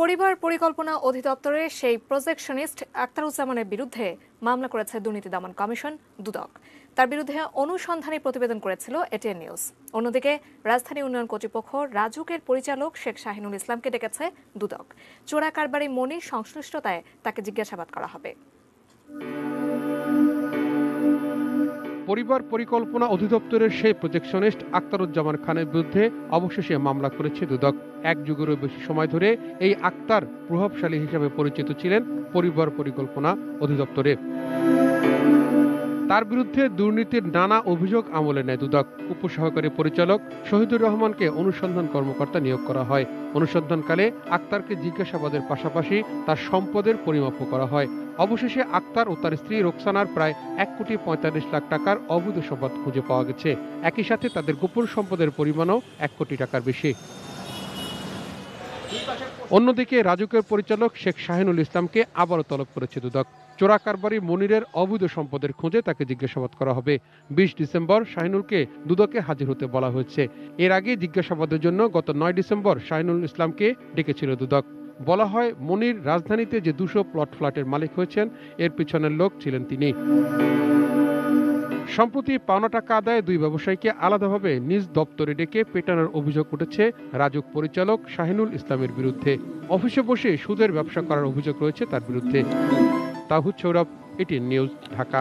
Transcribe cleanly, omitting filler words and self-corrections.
পরিবার পরিকল্পনা অধিদপ্তরের সেই প্রজেকশনিস্ট আখতারুজ্জামানের বিরুদ্ধে মামলা করেছে দুর্নীতি দমন কমিশন দুদক। তার বিরুদ্ধে অনুসন্ধানী প্রতিবেদন করেছিল এটিএন নিউজ। অন্যদিকে রাজধানী উন্নয়ন কর্তৃপক্ষ রাজুকের পরিচালক শেখ শাহিনুল ইসলামকে ডেকেছে দুদক। চোরা কারবারি মনির সংশ্লিষ্টতায় তাকে জিজ্ঞাসাবাদ করা হবে। পরিবার পরিকল্পনা অধিদপ্তরের সেই প্রজেকশনিস্ট আখতারুজ্জামান খানের বিরুদ্ধে অবশেষে মামলা করেছে দুদক। এক যুগেরও বেশি সময় ধরে এই আখতার প্রভাবশালী হিসেবে পরিচিত ছিলেন পরিবার পরিকল্পনা অধিদপ্তরে। তার বিরুদ্ধে দুর্নীতির নানা অভিযোগ আমলে নেয় দুদক। উপসহকারী পরিচালক শহীদুর রহমানকে অনুসন্ধান কর্মকর্তা নিয়োগ করা হয়। অনুসন্ধানকালে আখতারকে জিজ্ঞাসাবাদের পাশাপাশি তার সম্পদের পরিমাপও করা হয়। অবশেষে আখতার ও তার স্ত্রী রোকসানার প্রায় 1,45,00,000 টাকার অবৈধ সম্পদ খুঁজে পাওয়া গেছে। একই সাথে তাদের গোপন সম্পদের পরিমাণও 1 কোটি টাকার বেশি। অন্যদিকে রাজুকের পরিচালক শেখ শাহিনুল ইসলামকে আবারও তলব করেছে দুদক। চোরা কারবারি মনিরের অবৈধ সম্পদের খোঁজে তাকে জিজ্ঞাসাবাদ করা হবে। 20 ডিসেম্বর শাহিনুলকে দুদকে হাজির হতে বলা হয়েছে। এর আগে জিজ্ঞাসাবাদের জন্য গত 9 ডিসেম্বর শাহিনুল ইসলামকে ডেকেছিল দুদক। বলা হয়, মনির রাজধানীতে যে 200 প্লট ফ্ল্যাটের মালিক হয়েছেন এর পিছনের লোক ছিলেন তিনি। সম্প্রতি পাওনা টাকা আদায়ে দুই ব্যবসায়ীকে আলাদাভাবে নিজ দপ্তরে ডেকে পেটানোর অভিযোগ উঠেছে রাজুক পরিচালক শাহিনুল ইসলামের বিরুদ্ধে। অফিসে বসে সুদের ব্যবসা করার অভিযোগ রয়েছে তার বিরুদ্ধে। তাহিদ সৌরভ, এটিএন নিউজ, ঢাকা।